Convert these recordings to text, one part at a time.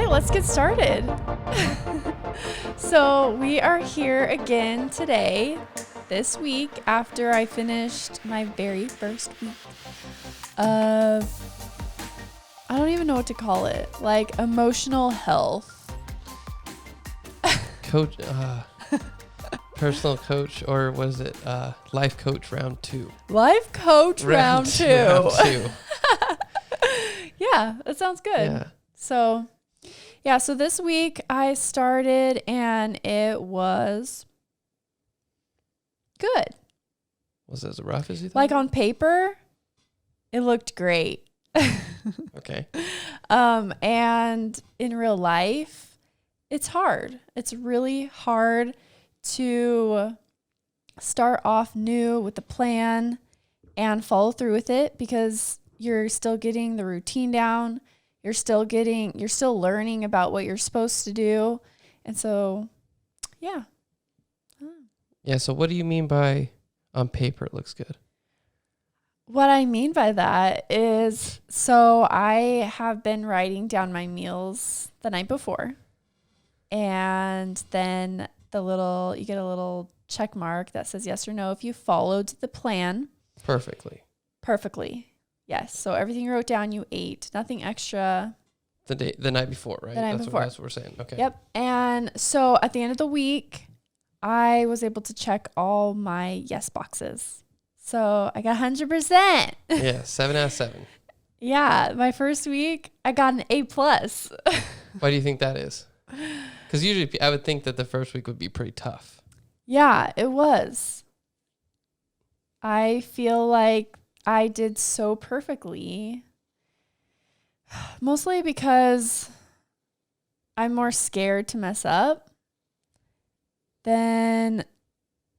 right, let's get started. So we are here again today, this week, after I finished my very first week of, I don't even know what to call it, like emotional health. Coach, personal coach, or was it life coach round 2? Life coach round two. Round 2. Yeah, that sounds good. Yeah. So this week I started and it was good. Was it as rough as you thought? Like on paper, it looked great. Okay. And in real life, it's hard. It's really hard to start off new with the plan and follow through with it because you're still getting the routine down. You're still learning about what you're supposed to do. And so, yeah. Yeah. So what do you mean by on paper it looks good? What I mean by that is, so I have been writing down my meals the night before. And then you get a little check mark that says yes or no if you followed the plan. Perfectly. Yes. So everything you wrote down, you ate. Nothing extra. The night before, right? That's what we're saying. Okay. Yep. And so at the end of the week, I was able to check all my yes boxes. So I got 100%. Yeah, 7 out of 7. Yeah. My first week, I got an A+. Why do you think that is? Because usually I would think that the first week would be pretty tough. Yeah, it was. I feel like I did so perfectly, mostly because I'm more scared to mess up than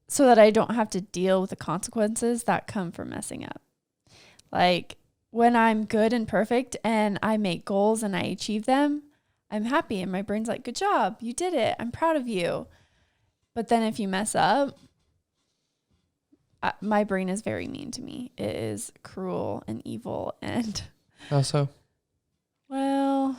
so that I don't have to deal with the consequences that come from messing up. Like when I'm good and perfect and I make goals and I achieve them, I'm happy and my brain's like, good job, you did it, I'm proud of you. But then if you mess up, my brain is very mean to me. It is cruel and evil. And How so? well,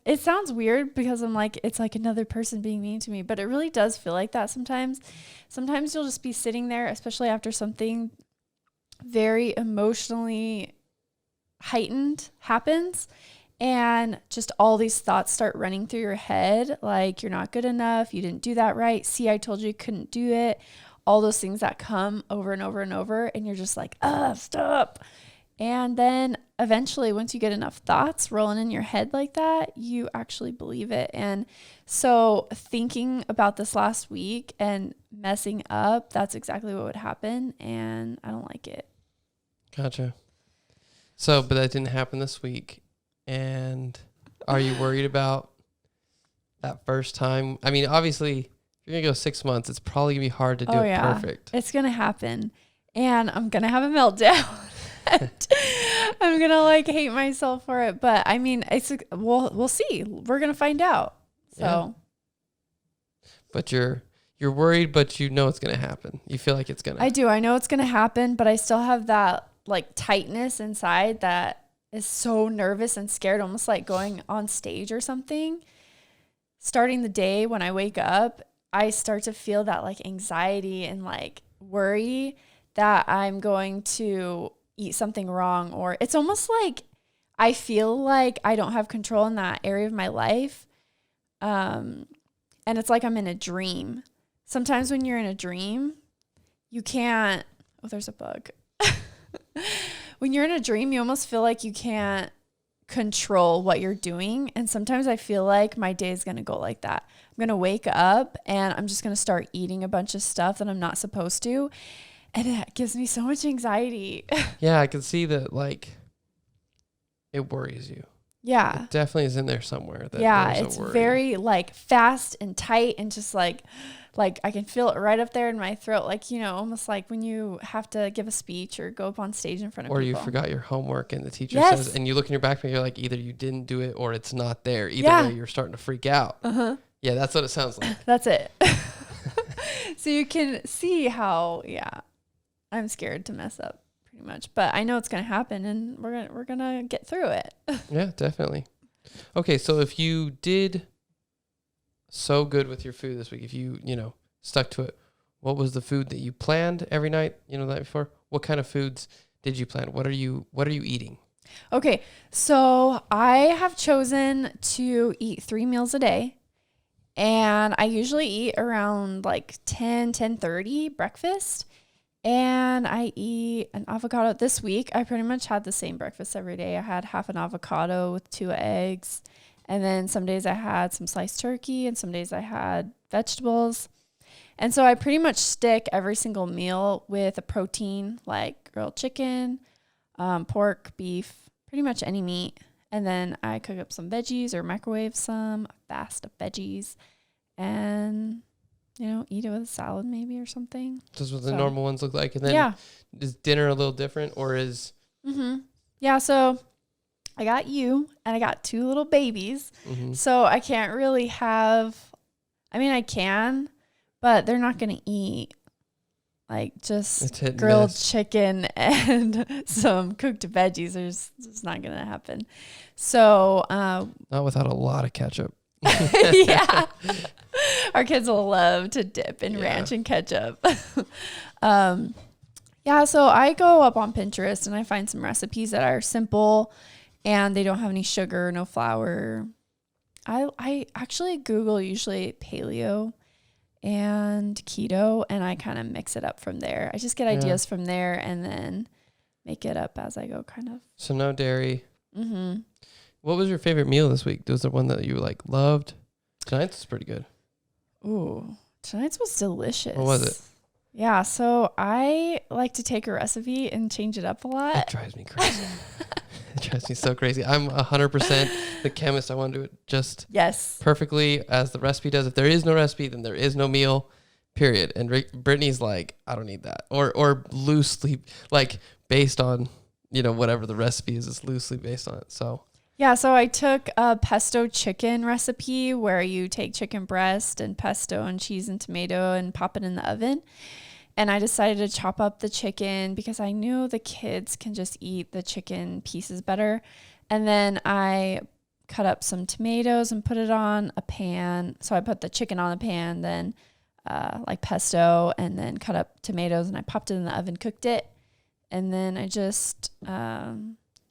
it sounds weird because I'm like, it's like another person being mean to me, but it really does feel like that sometimes. Sometimes you'll just be sitting there, especially after something very emotionally heightened happens, and just all these thoughts start running through your head. Like, you're not good enough. You didn't do that right. See, I told you you couldn't do it. All those things that come over and over and over. And you're just like, stop. And then eventually, once you get enough thoughts rolling in your head like that, you actually believe it. And so thinking about this last week and messing up, that's exactly what would happen. And I don't like it. Gotcha. So, but that didn't happen this week. And are you worried about that first time? I mean, obviously, if you're going to go 6 months, it's probably going to be hard to do it perfect. It's going to happen. And I'm going to have a meltdown. I'm going to like hate myself for it. But I mean, we'll see. We're going to find out. So. Yeah. But you're worried, but you know it's going to happen. You feel like it's going to. I do. I know it's going to happen, but I still have that like tightness inside that is so nervous and scared, almost like going on stage or something. Starting the day when I wake up, I start to feel that like anxiety and like worry that I'm going to eat something wrong, or it's almost like I feel like I don't have control in that area of my life. And it's like I'm in a dream. Sometimes when you're in a dream, you can't, there's a bug. When you're in a dream, you almost feel like you can't control what you're doing. And sometimes I feel like my day is going to go like that. I'm going to wake up and I'm just going to start eating a bunch of stuff that I'm not supposed to. And it gives me so much anxiety. Yeah, I can see that, like, it worries you. Yeah. It definitely is in there somewhere. It's very like fast and tight and just like I can feel it right up there in my throat. Like, almost like when you have to give a speech or go up on stage in front of people. Or you forgot your homework and the teacher says, and you look in your backpack, you're like, either you didn't do it or it's not there. Either way, you're starting to freak out. Uh-huh. Yeah, that's what it sounds like. That's it. So you can see how, I'm scared to mess up pretty much, but I know it's going to happen and we're going to get through it. Yeah, definitely. Okay, so if you did so good with your food this week, if you, stuck to it, what was the food that you planned every night, the night before? What kind of foods did you plan? What are you eating? Okay, so I have chosen to eat 3 meals a day. And I usually eat around like 10:30 breakfast. And I eat an avocado. This week, I pretty much had the same breakfast every day. I had half an avocado with 2 eggs. And then some days I had some sliced turkey, and some days I had vegetables. And so I pretty much stick every single meal with a protein like grilled chicken, pork, beef, pretty much any meat. And then I cook up some veggies or microwave some fast veggies and, eat it with a salad maybe or something. Just what the normal ones look like. And then yeah. Is dinner a little different or is... Mm-hmm. Yeah, so I got you and I got 2 little babies. Mm-hmm. So I can't really have... I can, but they're not going to eat like just grilled chicken and some cooked veggies. It's not going to happen. So... not without a lot of ketchup. Yeah. Our kids will love to dip in ranch and ketchup. Yeah, so I go up on Pinterest and I find some recipes that are simple and they don't have any sugar, no flour. I actually Google usually paleo and keto, and I kind of mix it up from there. I just get ideas from there and then make it up as I go, kind of. So no dairy. Mm-hmm. What was your favorite meal this week? Was there one that you loved? Tonight's was pretty good. Ooh, tonight's was delicious. What was it? Yeah, so I like to take a recipe and change it up a lot. It drives me crazy. It drives me so crazy. I'm 100% the chemist. I want to do it just perfectly as the recipe does. If there is no recipe, then there is no meal, period. And Brittany's like, I don't need that. Or loosely, like based on, whatever the recipe is, it's loosely based on it. So... Yeah, so I took a pesto chicken recipe where you take chicken breast and pesto and cheese and tomato and pop it in the oven. And I decided to chop up the chicken because I knew the kids can just eat the chicken pieces better. And then I cut up some tomatoes and put it on a pan. So I put the chicken on the pan, then like pesto, and then cut up tomatoes, and I popped it in the oven, cooked it. And then I just...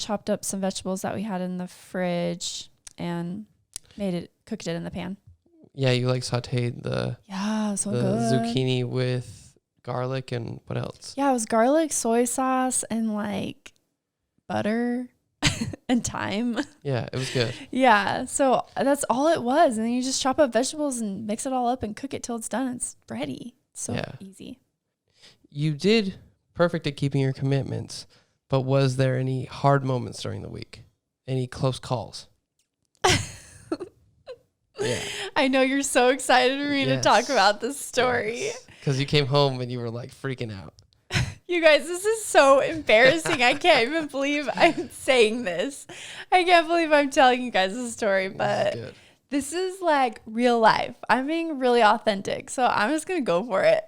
chopped up some vegetables that we had in the fridge and cooked it in the pan. Yeah, you sauteed the good. Zucchini with garlic and what else? Yeah, it was garlic, soy sauce, and butter and thyme. Yeah, it was good. Yeah, so that's all it was. And then you just chop up vegetables and mix it all up and cook it till it's done. It's ready. So easy. You did perfect at keeping your commitments. But was there any hard moments during the week? Any close calls? Yeah. I know you're so excited for me to talk about this story. Because you came home and you were freaking out. You guys, this is so embarrassing. I can't even believe I'm saying this. I can't believe I'm telling you guys this story, but this is real life. I'm being really authentic. So I'm just going to go for it.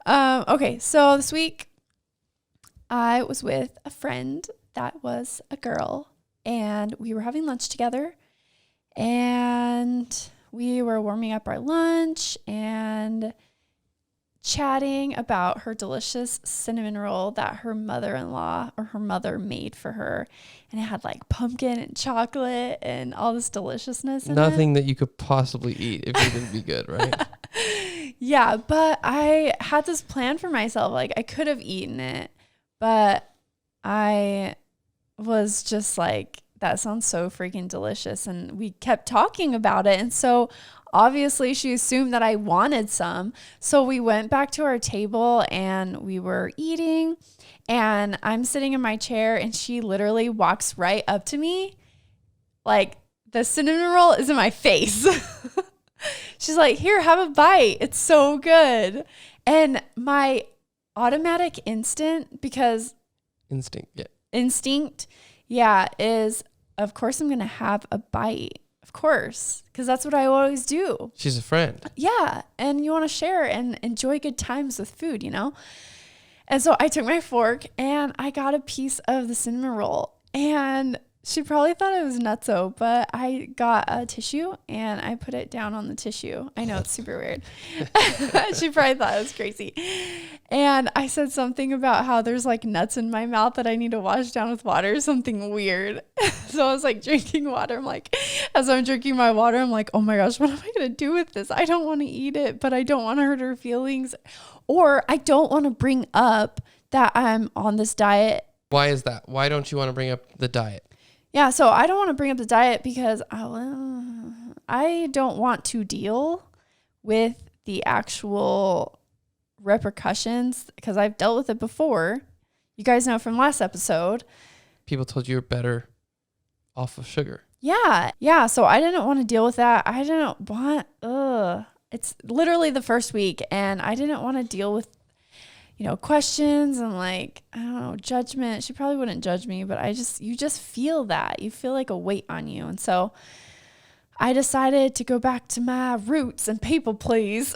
Okay, so this week, I was with a friend that was a girl, and we were having lunch together, and we were warming up our lunch and chatting about her delicious cinnamon roll that her mother-in-law or her mother made for her. And it had pumpkin and chocolate and all this deliciousness in Nothing that you could possibly eat if it didn't be good, right? Yeah, but I had this plan for myself. I could have eaten it. But I was just that sounds so freaking delicious. And we kept talking about it. And so obviously she assumed that I wanted some. So we went back to our table and we were eating. And I'm sitting in my chair and she literally walks right up to me. The cinnamon roll is in my face. She's like, here, have a bite. It's so good. And my automatic instinct, is of course I'm gonna have a bite, of course, because that's what I always do. She's a friend. Yeah, and you want to share and enjoy good times with food, and so I took my fork and I got a piece of the cinnamon roll, and she probably thought it was nutso, but I got a tissue and I put it down on the tissue. I know it's super weird. She probably thought it was crazy. And I said something about how there's like nuts in my mouth that I need to wash down with water, something weird. So I was like drinking water. I'm like, as I'm drinking my water, I'm like, oh my gosh, what am I going to do with this? I don't want to eat it, but I don't want to hurt her feelings. Or I don't want to bring up that I'm on this diet. Why is that? Why don't you want to bring up the diet? Yeah, so I don't want to bring up the diet because I don't want to deal with the actual repercussions because I've dealt with it before. You guys know from last episode. People told you you're better off of sugar. Yeah. So I didn't want to deal with that. I didn't want, it's literally the first week and I didn't want to deal with questions and like, I don't know, judgment. She probably wouldn't judge me, but you just feel that. You feel like a weight on you. And so I decided to go back to my roots and people please.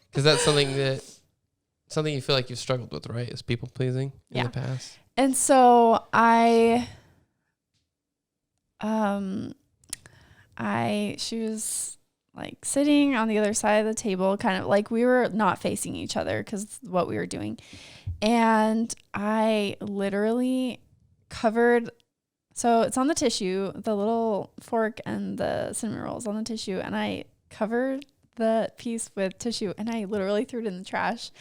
Because that's something you feel like you've struggled with, right? Is people pleasing in the past. And so she was like sitting on the other side of the table, kind of like we were not facing each other because what we were doing. And I literally covered, so it's on the tissue, the little fork and the cinnamon rolls on the tissue. And I covered the piece with tissue and I literally threw it in the trash.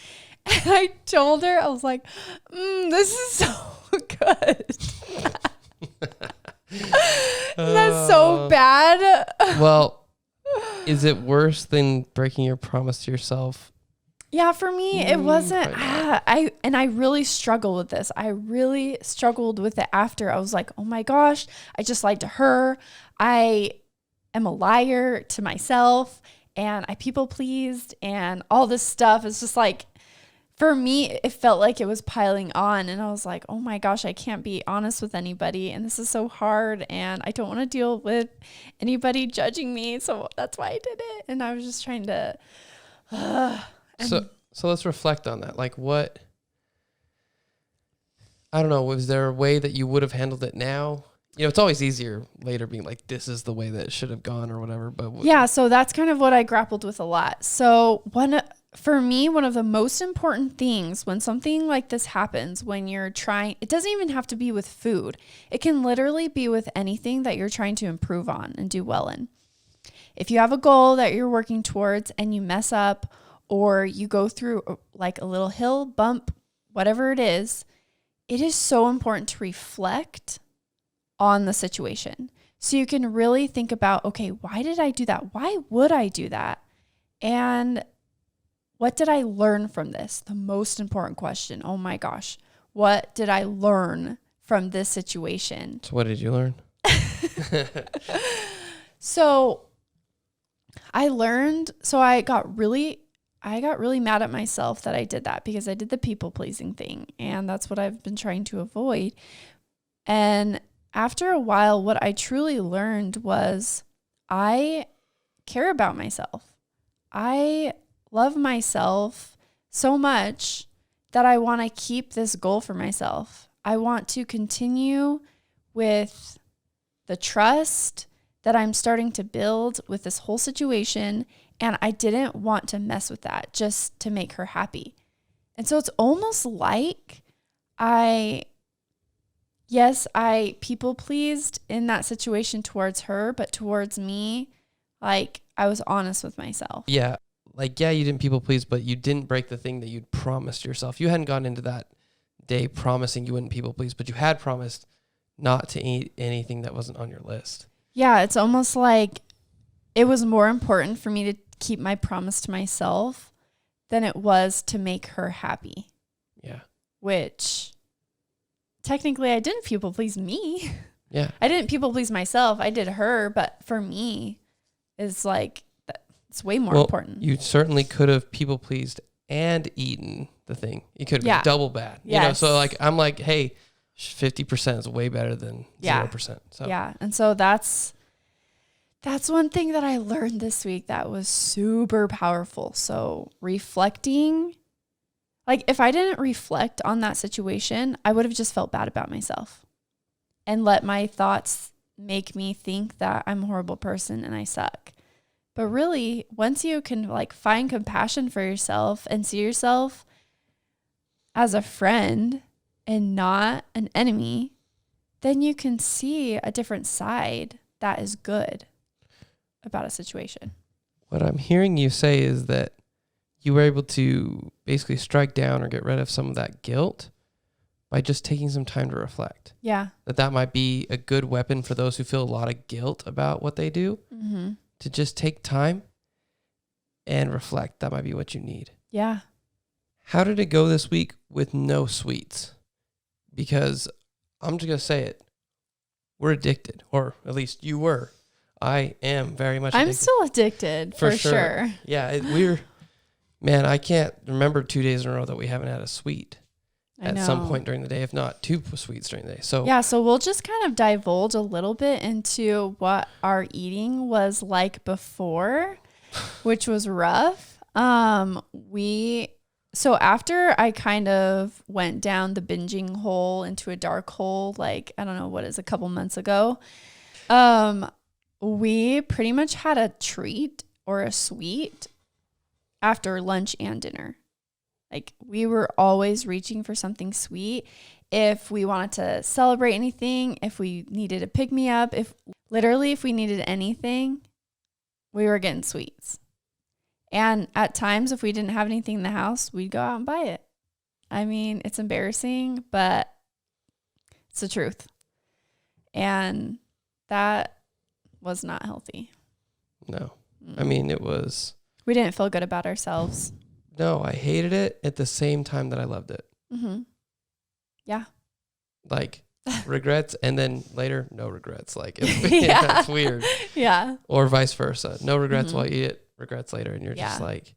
And I told her, I was like, this is so good. That's so bad. Well, is it worse than breaking your promise to yourself? Yeah, for me, it wasn't. I really struggled with this. I really struggled with it after. I was like, oh my gosh, I just lied to her. I am a liar to myself and I people pleased and all this stuff. It's just like, for me, it felt like it was piling on and I was like, oh my gosh, I can't be honest with anybody. And this is so hard and I don't want to deal with anybody judging me. So that's why I did it. And I was just trying to. So let's reflect on that. Like what, I don't know, was there a way that you would have handled it now? It's always easier later being like, this is the way that it should have gone or whatever. But yeah, so that's kind of what I grappled with a lot. So for me, one of the most important things when something like this happens, when you're trying, it doesn't even have to be with food. It can literally be with anything that you're trying to improve on and do well in. If you have a goal that you're working towards and you mess up or you go through like a little hill, bump, whatever it is so important to reflect on the situation. So you can really think about, okay, why did I do that? Why would I do that? And what did I learn from this? The most important question. Oh my gosh. What did I learn from this situation? So what did you learn? So I got really mad at myself that I did that because I did the people pleasing thing. And that's what I've been trying to avoid. And after a while, what I truly learned was I care about myself. I love myself so much that I want to keep this goal for myself. I want to continue with the trust that I'm starting to build with this whole situation. And I didn't want to mess with that just to make her happy. And so it's almost like I people pleased in that situation towards her, but towards me, like I was honest with myself. Yeah. Like, yeah, you didn't people please, but you didn't break the thing that you'd promised yourself. You hadn't gone into that day promising you wouldn't people please, but you had promised not to eat anything that wasn't on your list. Yeah, it's almost like it was more important for me to keep my promise to myself than it was to make her happy. Yeah. Which technically I didn't people please me. Yeah. I didn't people please myself. I did her, but for me, it's like, it's way more important. You certainly could have people pleased and eaten the thing. You could have been double bad. Yes. So like, I'm like, hey, 50% is way better than 0%. So yeah. And so that's one thing that I learned this week that was super powerful. So reflecting, like if I didn't reflect on that situation, I would have just felt bad about myself. and let my thoughts make me think that I'm a horrible person and I suck. But really, once you can like find compassion for yourself and see yourself as a friend and not an enemy, then you can see a different side that is good about a situation. What I'm hearing you say is that you were able to basically strike down or get rid of some of that guilt by just taking some time to reflect. Yeah. That might be a good weapon for those who feel a lot of guilt about what they do, to just take time and reflect. That might be what you need. Yeah. How did it go this week with no sweets? Because I'm just going to say it. We're addicted, or at least you were. I am very much addicted. I'm still addicted, for sure. Yeah, man, I can't remember 2 days in a row that we haven't had a sweet at some point during the day, if not 2 sweets during the day. So yeah, so we'll just kind of divulge a little bit into what our eating was like before, which was rough. So after I kind of went down the binging hole into a dark hole, like, I don't know, a couple months ago, we pretty much had a treat or a sweet after lunch and dinner. Like, we were always reaching for something sweet. If we wanted to celebrate anything, if we needed a pick-me-up, if we needed anything, we were getting sweets. And at times, if we didn't have anything in the house, we'd go out and buy it. I mean, it's embarrassing, but it's the truth. And that was not healthy. No. I mean, we didn't feel good about ourselves. No, I hated it at the same time that I loved it. Mm-hmm. Yeah. Like, regrets, and then later, no regrets. Like, it's weird. Yeah. Or vice versa. No regrets while you eat it, regrets later. And you're just like,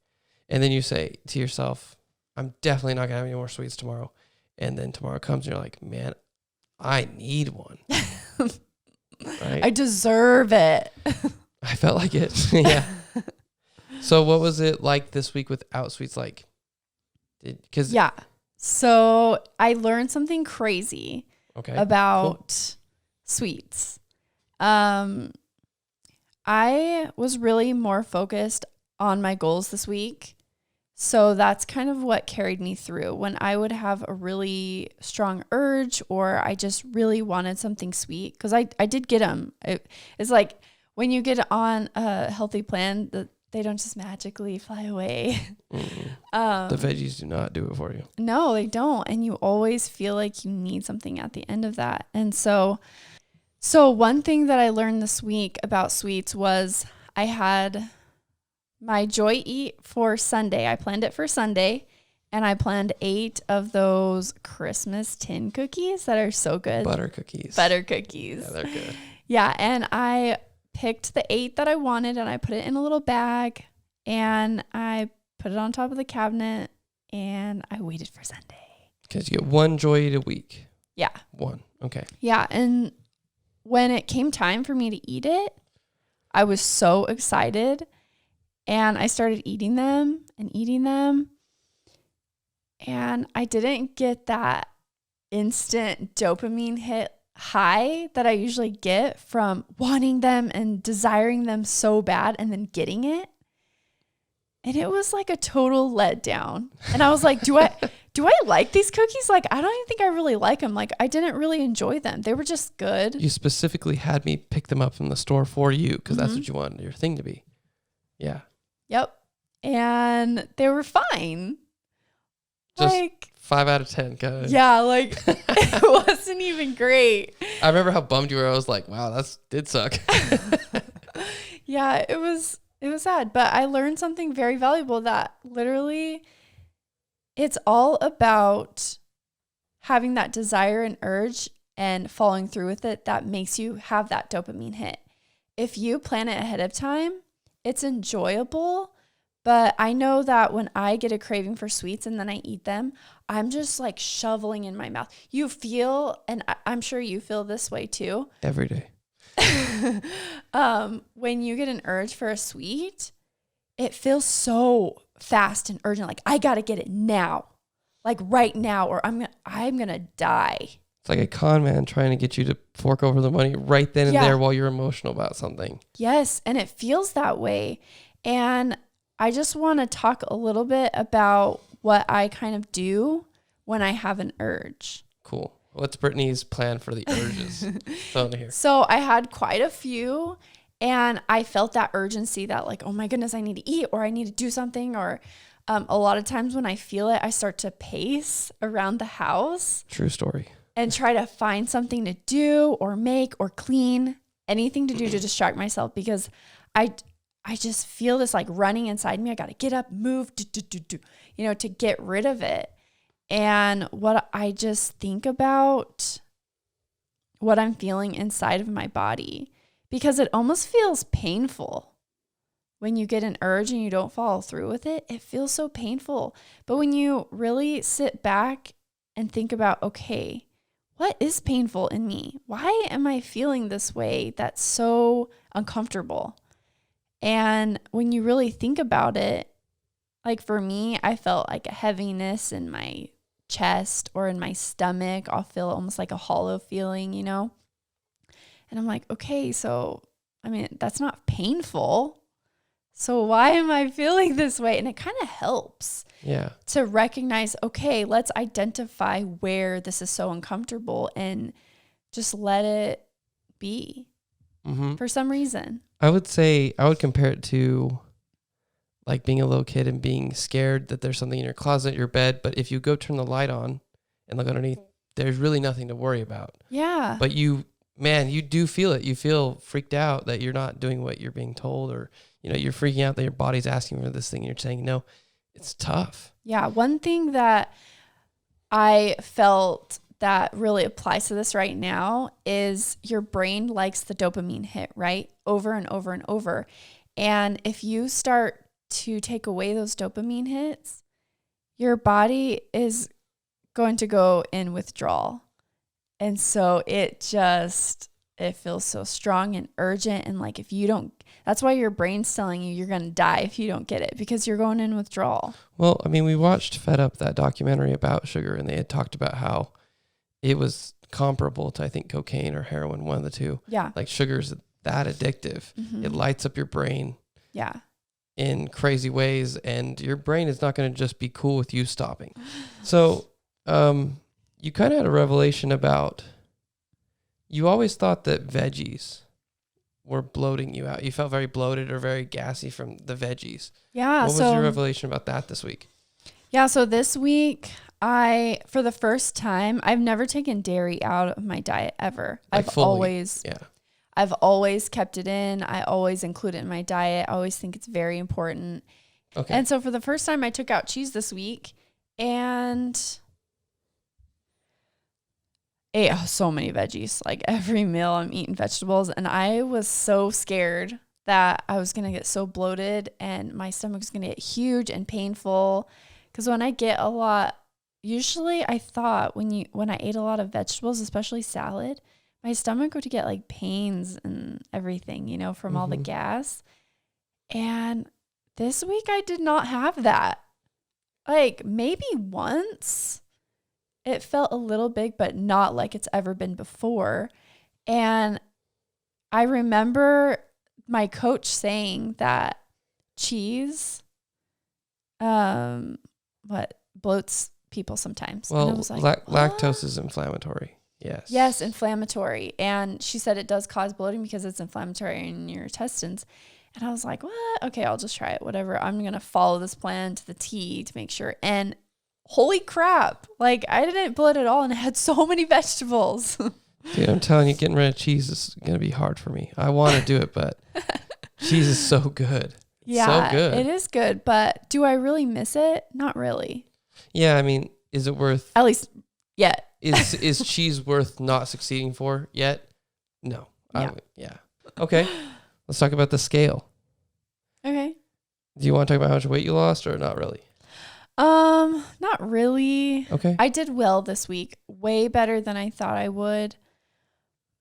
and then you say to yourself, I'm definitely not going to have any more sweets tomorrow. And then tomorrow comes and you're like, man, I need one. Right? I deserve it. I felt like it. Yeah. So what was it like this week without sweets? Like, so I learned something crazy about sweets. I was really more focused on my goals this week. So that's kind of what carried me through. When I would have a really strong urge, or I just really wanted something sweet, because I did get them. It's like when you get on a healthy plan, they don't just magically fly away. The veggies do not do it for you. No, they don't. And you always feel like you need something at the end of that. And so one thing that I learned this week about sweets was I had my Joy Eat for Sunday. I planned it for Sunday, and I planned 8 of those Christmas tin cookies that are so good. Butter cookies. Yeah, they're good. Yeah, and I picked the 8 that I wanted, and I put it in a little bag, and I put it on top of the cabinet, and I waited for Sunday. Because you get one Joy Eat a week. Yeah. One. Okay. Yeah, and when it came time for me to eat it, I was so excited, and I started eating them, and I didn't get that instant dopamine hit high that I usually get from wanting them and desiring them so bad and then getting it. And it was like a total letdown. And I was like, do I like these cookies? Like, I don't even think I really like them. Like, I didn't really enjoy them. They were just good. You specifically had me pick them up from the store for you because that's what you wanted your thing to be. Yeah. Yep. And they were fine. Just like 5 out of 10 kind of. Yeah, like it wasn't even great. I remember how bummed you were. I was like, wow, that did suck. Yeah, it was sad, but I learned something very valuable, that literally it's all about having that desire and urge and following through with it that makes you have that dopamine hit. If you plan it ahead of time, it's enjoyable. But I know that when I get a craving for sweets and then I eat them, I'm just like shoveling in my mouth. You feel, and I'm sure you feel this way too. Every day. When you get an urge for a sweet, it feels so fast and urgent. Like, I got to get it now, like right now, or I'm going to die. It's like a con man trying to get you to fork over the money right then and there while you're emotional about something. Yes, and it feels that way. And I just want to talk a little bit about what I kind of do when I have an urge. Cool. What's Brittany's plan for the urges? Tell me here. So I had quite a few, and I felt that urgency that like, oh my goodness, I need to eat or I need to do something. Or a lot of times when I feel it, I start to pace around the house. True story. And try to find something to do or make or clean, anything to do to distract myself, because I just feel this like running inside me. I got to get up, move, to get rid of it. And what I just think about what I'm feeling inside of my body, because it almost feels painful when you get an urge and you don't follow through with it. It feels so painful. But when you really sit back and think about, okay, what is painful in me? Why am I feeling this way that's so uncomfortable? And when you really think about it, like for me, I felt like a heaviness in my chest or in my stomach. I'll feel almost like a hollow feeling, And I'm like, okay, so, that's not painful. So why am I feeling this way? And it kind of helps to recognize, okay, let's identify where this is so uncomfortable and just let it be for some reason. I would say I would compare it to like being a little kid and being scared that there's something in your closet, your bed. But if you go turn the light on and look underneath, there's really nothing to worry about. Yeah. But you do feel it. You feel freaked out that you're not doing what you're being told, or, you're freaking out that your body's asking for this thing. And you're saying, no, it's tough. Yeah. One thing that I felt that really applies to this right now is your brain likes the dopamine hit, right? Over and over and over. And if you start to take away those dopamine hits, your body is going to go in withdrawal. And so it feels so strong and urgent. And like, if you don't, that's why your brain's telling you you're going to die if you don't get it, because you're going in withdrawal. Well, we watched Fed Up, that documentary about sugar, and they had talked about how it was comparable to, I think, cocaine or heroin, one of the two. Yeah. Like sugar's that addictive. Mm-hmm. It lights up your brain. Yeah. In crazy ways, and your brain is not going to just be cool with you stopping. So, you kind of had a revelation about, you always thought that veggies were bloating you out. You felt very bloated or very gassy from the veggies. Yeah. What was your revelation about that this week? Yeah. So this week, for the first time, I've never taken dairy out of my diet ever. Like I've always kept it in. I always include it in my diet. I always think it's very important. Okay. And so for the first time, I took out cheese this week and ate so many veggies. Like every meal I'm eating vegetables. And I was so scared that I was going to get so bloated and my stomach was going to get huge and painful. Because when I get a lot, usually I thought when I ate a lot of vegetables, especially salad, my stomach would get like pains and everything, from all the gas. And this week I did not have that. Like maybe once it felt a little big, but not like it's ever been before. And I remember my coach saying that cheese, bloats people sometimes. Well, and I was like, lactose is inflammatory. Yes, inflammatory. And she said it does cause bloating because it's inflammatory in your intestines. And I was like, what? Okay, I'll just try it. Whatever. I'm going to follow this plan to the T to make sure. And holy crap. Like, I didn't bloat at all and I had so many vegetables. Dude, I'm telling you, getting rid of cheese is going to be hard for me. I want to do it, but cheese is so good. Yeah, so good. It is good. But do I really miss it? Not really. Yeah, is it worth... At least yet. Is cheese worth not succeeding for yet? No. Yeah. Okay. Let's talk about the scale. Okay. Do you want to talk about how much weight you lost or not really? Not really. Okay. I did well this week. Way better than I thought I would.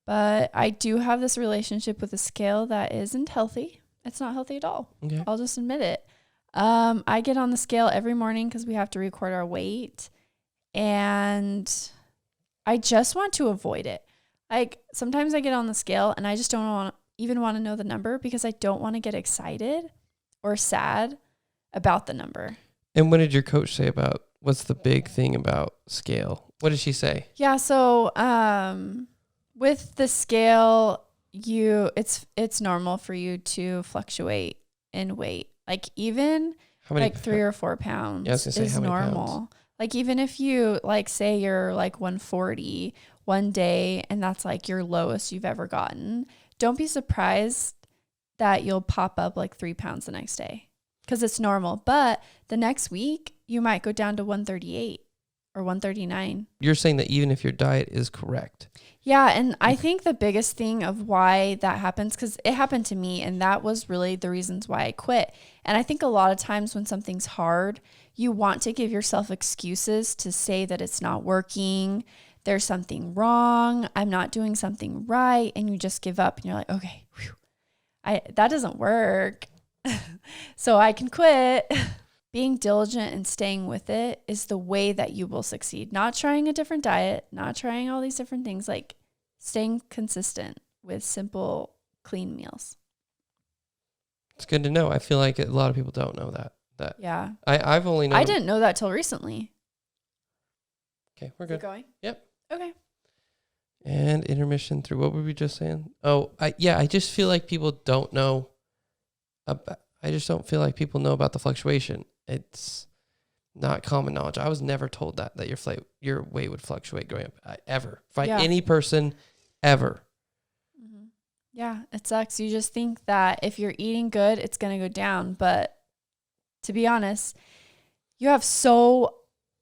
But I do have this relationship with a scale that isn't healthy. It's not healthy at all. Okay. I'll just admit it. I get on the scale every morning because we have to record our weight. And I just want to avoid it. Like sometimes I get on the scale and I just don't even want to know the number because I don't want to get excited or sad about the number. And what did your coach say about what's the big thing about scale? What did she say? Yeah, so with the scale, it's normal for you to fluctuate in weight. Like even How many? like 3 or 4 pounds Yeah, I was gonna say, is how many normal. pounds? Like even if you like say you're like 140 one day and that's like your lowest you've ever gotten, don't be surprised that you'll pop up like 3 pounds the next day because it's normal. But the next week you might go down to 138 or 139. You're saying that even if your diet is correct. Yeah, and I think the biggest thing of why that happens, because it happened to me, and that was really the reasons why I quit. And I think a lot of times when something's hard, you want to give yourself excuses to say that it's not working, there's something wrong, I'm not doing something right, and you just give up, and you're like, okay, that doesn't work, so I can quit. Being diligent and staying with it is the way that you will succeed. Not trying a different diet, not trying all these different things, like staying consistent with simple, clean meals. It's good to know. I feel like a lot of people don't know that. Yeah. I've only known. I didn't know that till recently. Okay, we're Is it good. going? Yep. Okay. And intermission through, what were we just saying? Oh, I just feel like people don't know I just don't feel like people know about the fluctuation. It's not common knowledge. I was never told that your weight would fluctuate growing up, ever, by any person, ever. Mm-hmm. Yeah, it sucks. You just think that if you're eating good, it's going to go down. But to be honest, you have so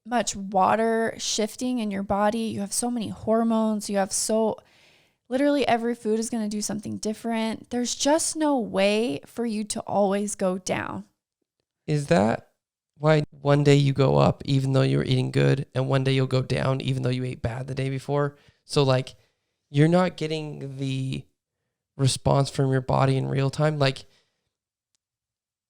much water shifting in your body. You have so many hormones. Literally every food is going to do something different. There's just no way for you to always go down. Is that why one day you go up even though you were eating good, and one day you'll go down even though you ate bad the day before? So like you're not getting the response from your body in real time. Like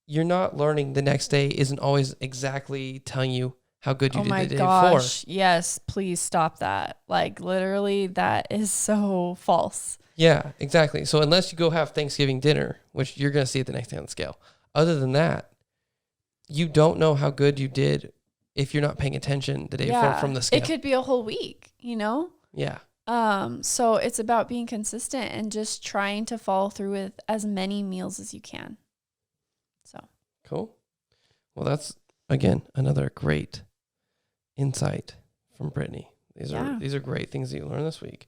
you're not learning the next day isn't always exactly telling you how good you did the day before. Oh my gosh, yes, please stop that. Like literally that is so false. Yeah, exactly. So unless you go have Thanksgiving dinner, which you're going to see it the next day on the scale, other than that, you don't know how good you did if you're not paying attention the day before from the scale. It could be a whole week, you know? Yeah. So it's about being consistent and just trying to follow through with as many meals as you can. So cool. Well, that's again another great insight from Brittany. These are great things that you learned this week.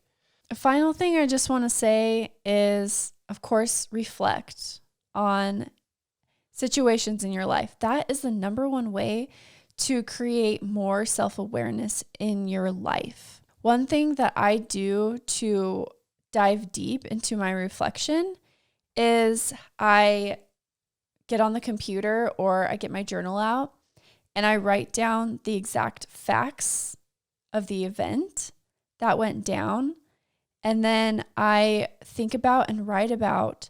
A final thing I just want to say is, of course, reflect on situations in your life. That is the number one way to create more self-awareness in your life. One thing that I do to dive deep into my reflection is I get on the computer or I get my journal out and I write down the exact facts of the event that went down. And then I think about and write about,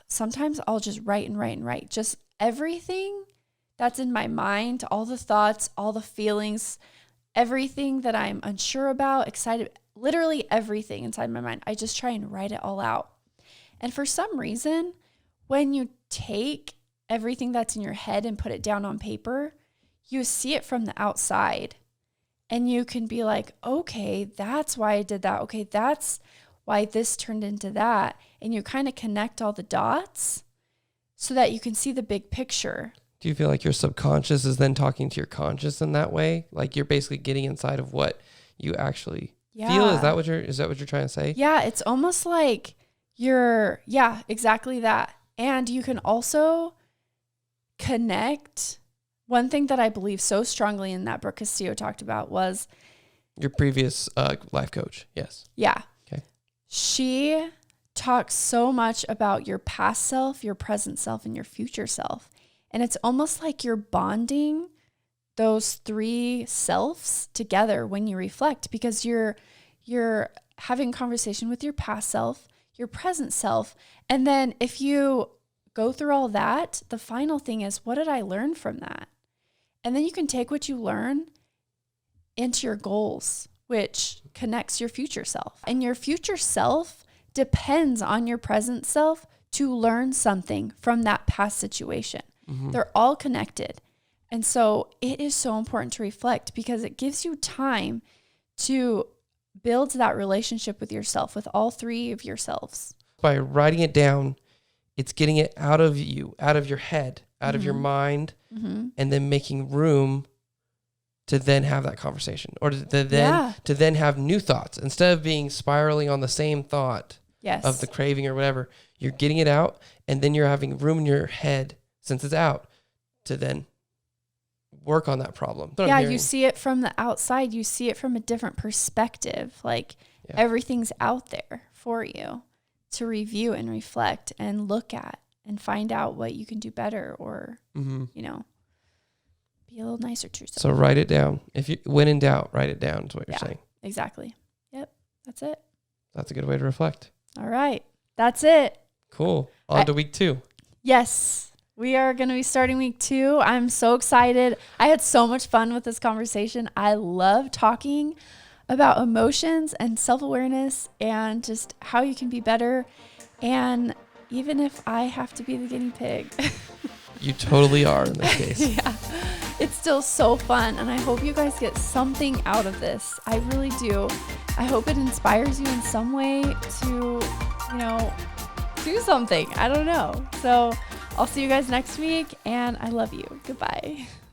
sometimes I'll just write and write and write. Just everything that's in my mind, all the thoughts, all the feelings, everything that I'm unsure about, excited, literally everything inside my mind. I just try and write it all out. And for some reason, when you take everything that's in your head and put it down on paper, you see it from the outside and you can be like, okay, that's why I did that. Okay, that's why this turned into that. And you kind of connect all the dots so that you can see the big picture. Do you feel like your subconscious is then talking to your conscious in that way? Like you're basically getting inside of what you actually feel? Is that what you're trying to say? Yeah, it's almost like exactly that. And you can also connect. One thing that I believe so strongly in that Brooke Castillo talked about was your previous life coach. Yes. Yeah. Okay. She talks so much about your past self, your present self, and your future self. And it's almost like you're bonding those three selves together when you reflect, because you're having a conversation with your past self, your present self. And then if you go through all that, the final thing is, what did I learn from that? And then you can take what you learn into your goals which connects your future self. And your future self depends on your present self to learn something from that past situation. They're all connected. And so it is so important to reflect because it gives you time to build that relationship with yourself, with all three of yourselves. By writing it down, it's getting it out of you, out of your head, out of your mind, and then making room to then have that conversation or to then have new thoughts. Instead of being spiraling on the same thought of the craving or whatever, you're getting it out and then you're having room in your head, since it's out, to then work on that problem. Yeah, you see it from the outside. You see it from a different perspective. Like everything's out there for you to review and reflect and look at and find out what you can do better or, you know, be a little nicer to yourself. So write it down. When in doubt, write it down is what you're saying. Exactly. Yep. That's it. That's a good way to reflect. All right. That's it. Cool. On to week 2. Yes. We are going to be starting week 2. I'm so excited. I had so much fun with this conversation. I love talking about emotions and self-awareness and just how you can be better. And even if I have to be the guinea pig. You totally are in this case. Yeah. It's still so fun. And I hope you guys get something out of this. I really do. I hope it inspires you in some way to, you know, do something. I don't know. So I'll see you guys next week, and I love you. Goodbye.